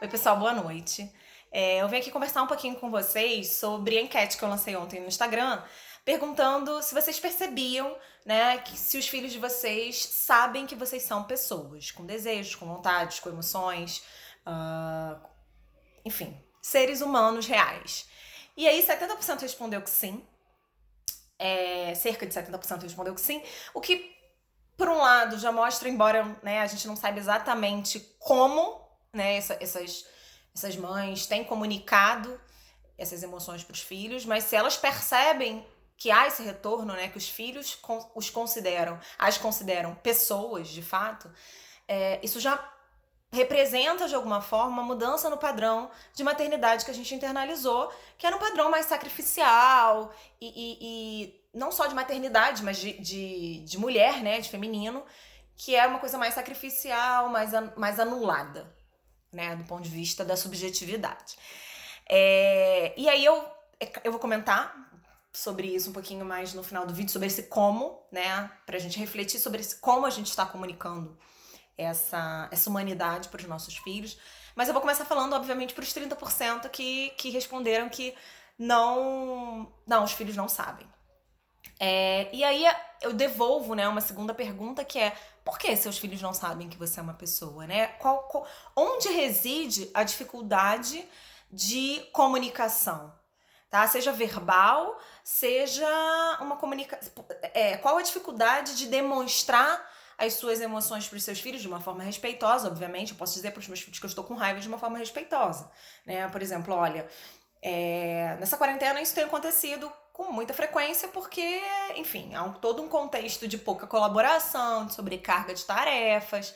Oi, pessoal, boa noite. Eu vim aqui conversar um pouquinho com vocês sobre a enquete que eu lancei ontem no Instagram, perguntando se vocês percebiam, né, que se os filhos de vocês sabem que vocês são pessoas, com desejos, com vontades, com emoções, ah, enfim, seres humanos reais. E aí, 70% respondeu que sim, cerca de 70% respondeu que sim, o que, por um lado, já mostra, embora, né, a gente não saiba exatamente como, né, essas mães têm comunicado essas emoções para os filhos, mas se elas percebem que há esse retorno, né, que os filhos as consideram pessoas, de fato, isso já representa, de alguma forma, uma mudança no padrão de maternidade que a gente internalizou, que era um padrão mais sacrificial e não só de maternidade, mas de mulher, né, de feminino, que é uma coisa mais sacrificial, mais anulada, né, do ponto de vista da subjetividade. E aí eu vou comentar sobre isso um pouquinho mais no final do vídeo, sobre esse como, né, pra gente refletir sobre esse como a gente está comunicando essa humanidade para os nossos filhos. Mas eu vou começar falando, obviamente, para os 30% que responderam que não, os filhos não sabem. E aí eu devolvo, né, uma segunda pergunta que é: por que seus filhos não sabem que você é uma pessoa, né? Onde reside a dificuldade de comunicação? Tá? Seja verbal, seja uma comunicação. Qual a dificuldade de demonstrar as suas emoções para os seus filhos de uma forma respeitosa, obviamente? Eu posso dizer para os meus filhos que eu estou com raiva de uma forma respeitosa, né? Por exemplo, olha, nessa quarentena isso tem acontecido com muita frequência porque, enfim, há todo um contexto de pouca colaboração, de sobrecarga de tarefas.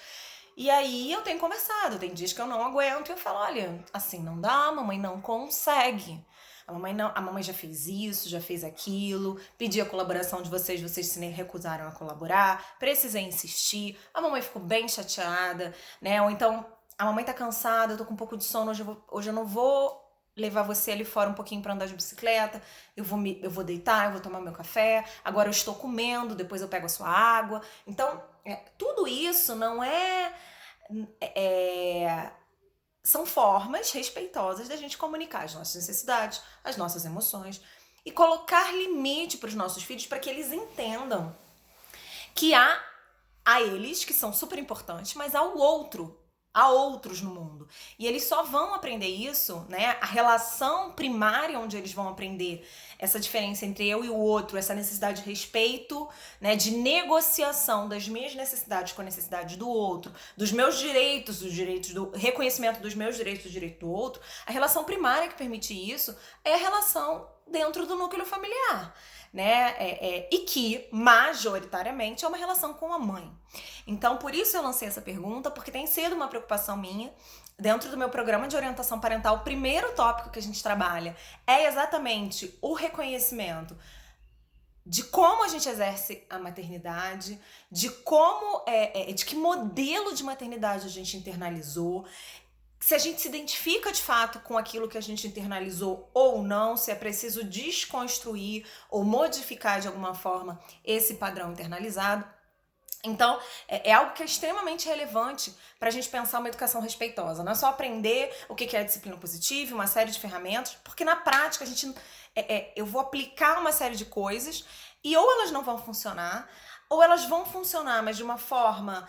E aí eu tenho conversado, tem dias que eu não aguento e eu falo: olha, assim não dá, a mamãe não consegue. A mamãe já fez isso, já fez aquilo, pedi a colaboração de vocês se recusaram a colaborar, precisei insistir, a mamãe ficou bem chateada, né? Ou então, a mamãe tá cansada, eu tô com um pouco de sono, hoje eu não vou levar você ali fora um pouquinho pra andar de bicicleta, eu vou deitar, eu vou tomar meu café, agora eu estou comendo, depois eu pego a sua água. Então, tudo isso não é são formas respeitosas da gente comunicar as nossas necessidades, as nossas emoções e colocar limite para os nossos filhos para que eles entendam que há a eles, que são super importantes, mas há outros no mundo. E eles só vão aprender isso, né? A relação primária onde eles vão aprender essa diferença entre eu e o outro, essa necessidade de respeito, né? De negociação das minhas necessidades com a necessidade do outro, dos meus direitos, dos direitos do reconhecimento dos meus direitos, do direito do outro. A relação primária que permite isso é a relação dentro do núcleo familiar, né? E que, majoritariamente, é uma relação com a mãe. Então, por isso eu lancei essa pergunta, porque tem sido uma preocupação minha. Dentro do meu programa de orientação parental, o primeiro tópico que a gente trabalha é exatamente o reconhecimento de como a gente exerce a maternidade, de de que modelo de maternidade a gente internalizou, se a gente se identifica de fato com aquilo que a gente internalizou ou não, se é preciso desconstruir ou modificar de alguma forma esse padrão internalizado. Então, é algo que é extremamente relevante para a gente pensar uma educação respeitosa. Não é só aprender o que é a disciplina positiva, uma série de ferramentas, porque na prática eu vou aplicar uma série de coisas e ou elas não vão funcionar, ou elas vão funcionar, mas de uma forma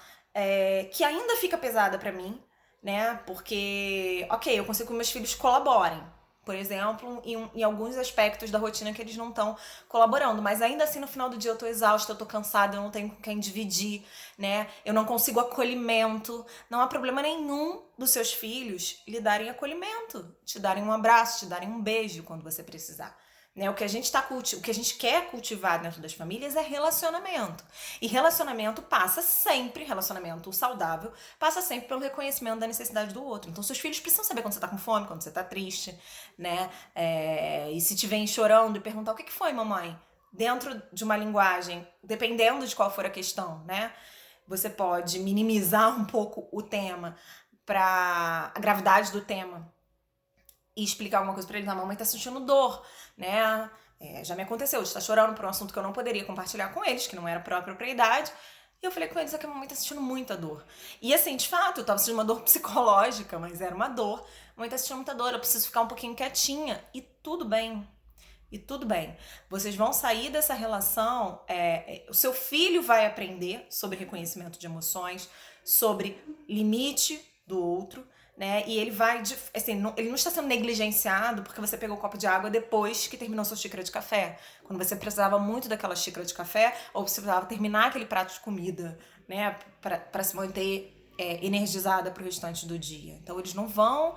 que ainda fica pesada para mim, né? Porque, ok, eu consigo que meus filhos colaborem, por exemplo, em alguns aspectos da rotina que eles não estão colaborando, mas ainda assim no final do dia eu tô exausta, eu tô cansada, eu não tenho com quem dividir, né? Eu não consigo acolhimento. Não há problema nenhum dos seus filhos lhe darem acolhimento, te darem um abraço, te darem um beijo quando você precisar. Né? O que a gente quer cultivar dentro das famílias é relacionamento. E relacionamento saudável, passa sempre pelo reconhecimento da necessidade do outro. Então, seus filhos precisam saber quando você tá com fome, quando você tá triste, né? E se te vem chorando e perguntar: o que foi, mamãe? Dentro de uma linguagem, dependendo de qual for a questão, né? Você pode minimizar um pouco o tema, para a gravidade do tema, e explicar alguma coisa pra eles. A mamãe tá sentindo dor, né? Já me aconteceu de estar chorando por um assunto que eu não poderia compartilhar com eles, que não era própria propriedade. E eu falei com eles, é que a mamãe tá sentindo muita dor. E assim, de fato, eu tava sentindo uma dor psicológica, mas era uma dor. A mamãe tá sentindo muita dor, eu preciso ficar um pouquinho quietinha. E tudo bem. E tudo bem. Vocês vão sair dessa relação, o seu filho vai aprender sobre reconhecimento de emoções, sobre limite do outro, né? E ele vai, assim, ele não está sendo negligenciado porque você pegou um copo de água depois que terminou sua xícara de café. Quando você precisava muito daquela xícara de café, ou você precisava terminar aquele prato de comida, né? Para se manter energizada pro restante do dia. Então eles não vão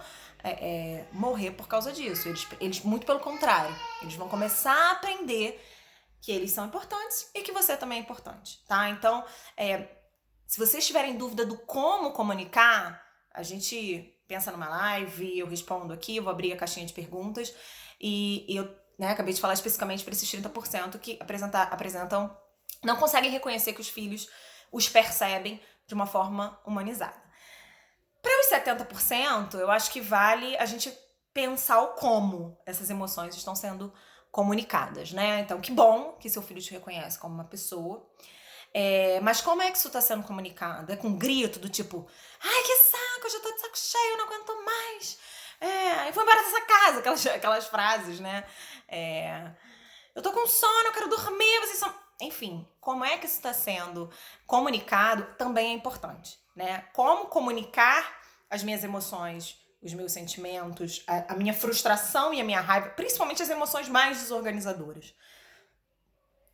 morrer por causa disso. Eles, muito pelo contrário, eles vão começar a aprender que eles são importantes e que você também é importante, tá? Então, se vocês tiverem dúvida do como comunicar, a gente pensa numa live, eu respondo aqui, eu vou abrir a caixinha de perguntas e eu acabei de falar especificamente para esses 30% que apresentam, não conseguem reconhecer que os filhos os percebem de uma forma humanizada. Para os 70%, eu acho que vale a gente pensar o como essas emoções estão sendo comunicadas, né? Então, que bom que seu filho te reconhece como uma pessoa. Mas como é que isso está sendo comunicado? É com grito do tipo, ai, que saco, eu já tô de saco cheio, eu não aguento mais. Eu vou embora dessa casa, aquelas frases, né? Eu tô com sono, eu quero dormir, vocês são... Enfim, como é que isso está sendo comunicado também é importante, né? Como comunicar as minhas emoções, os meus sentimentos, a minha frustração e a minha raiva, principalmente as emoções mais desorganizadoras,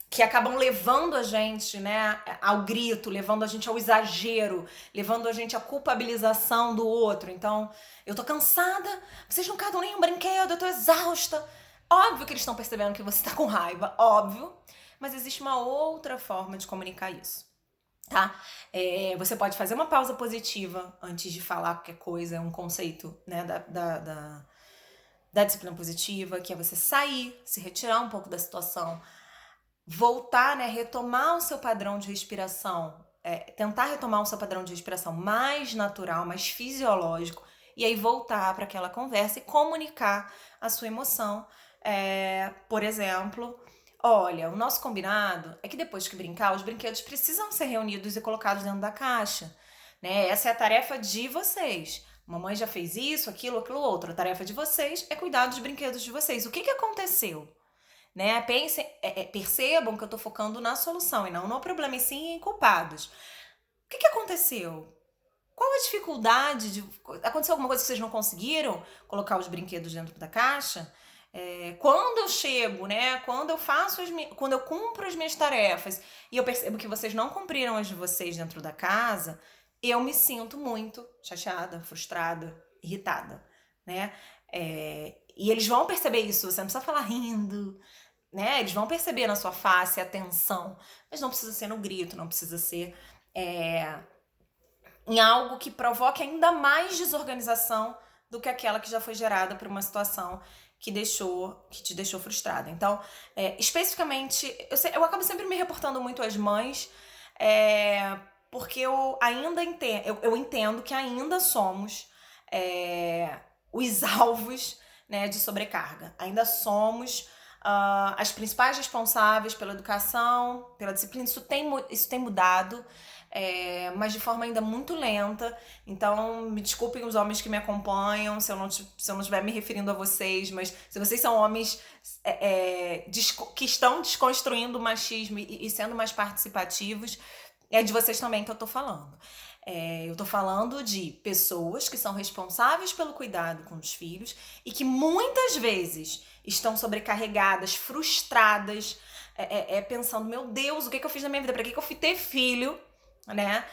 que acabam levando a gente, né, ao grito, levando a gente ao exagero, levando a gente à culpabilização do outro. Então, eu tô cansada, vocês não cadam nem um brinquedo, eu tô exausta. Óbvio que eles estão percebendo que você tá com raiva, óbvio, mas existe uma outra forma de comunicar isso, tá? Você pode fazer uma pausa positiva antes de falar qualquer coisa, é um conceito, né, da disciplina positiva, que é você sair, se retirar um pouco da situação, voltar, né, retomar o seu padrão de respiração, tentar retomar o seu padrão de respiração mais natural, mais fisiológico, e aí voltar para aquela conversa e comunicar a sua emoção. Por exemplo, olha, o nosso combinado é que depois que brincar, os brinquedos precisam ser reunidos e colocados dentro da caixa, né? Essa é a tarefa de vocês. Mamãe já fez isso, aquilo outro. A tarefa de vocês é cuidar dos brinquedos de vocês. O que aconteceu? Né? Percebam que eu tô focando na solução e não no problema e sim em culpados. O que aconteceu? Qual a dificuldade? Aconteceu alguma coisa que vocês não conseguiram colocar os brinquedos dentro da caixa? Quando eu chego, né? Quando eu cumpro as minhas tarefas e eu percebo que vocês não cumpriram as de vocês dentro da casa, eu me sinto muito chateada, frustrada, irritada, né? E eles vão perceber isso, você não precisa falar rindo, né? Eles vão perceber na sua face a tensão, mas não precisa ser no grito, não precisa ser em algo que provoque ainda mais desorganização do que aquela que já foi gerada por uma situação que te deixou frustrada. Então, especificamente, eu acabo sempre me reportando muito às mães, porque eu ainda entendo que ainda somos os alvos, né, de sobrecarga. Ainda somos as principais responsáveis pela educação, pela disciplina. Isso tem mudado, mas de forma ainda muito lenta. Então, me desculpem os homens que me acompanham, se eu não estiver me referindo a vocês, mas se vocês são homens que estão desconstruindo o machismo e sendo mais participativos, é de vocês também que eu tô falando. Eu tô falando de pessoas que são responsáveis pelo cuidado com os filhos e que muitas vezes estão sobrecarregadas, frustradas, pensando, meu Deus, o que eu fiz na minha vida? Pra que eu fui ter filho? Né?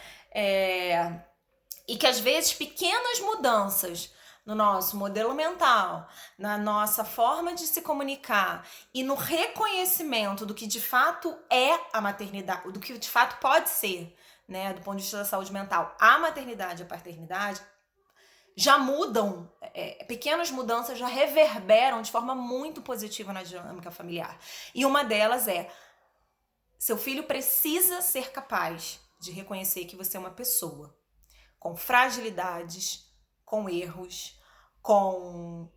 E que às vezes pequenas mudanças no nosso modelo mental, na nossa forma de se comunicar e no reconhecimento do que de fato é a maternidade, do que de fato pode ser, né, do ponto de vista da saúde mental, a maternidade e a paternidade, já mudam, pequenas mudanças já reverberam de forma muito positiva na dinâmica familiar. E uma delas é, seu filho precisa ser capaz de reconhecer que você é uma pessoa com fragilidades, com erros, com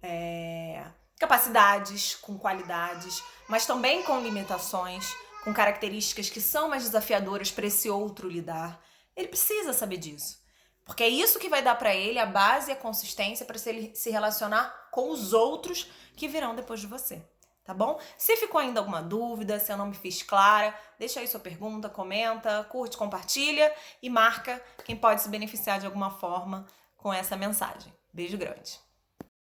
capacidades, com qualidades, mas também com limitações, com características que são mais desafiadoras para esse outro lidar. Ele precisa saber disso. Porque é isso que vai dar para ele a base e a consistência para se relacionar com os outros que virão depois de você. Tá bom? Se ficou ainda alguma dúvida, se eu não me fiz clara, deixa aí sua pergunta, comenta, curte, compartilha e marca quem pode se beneficiar de alguma forma com essa mensagem. Beijo grande!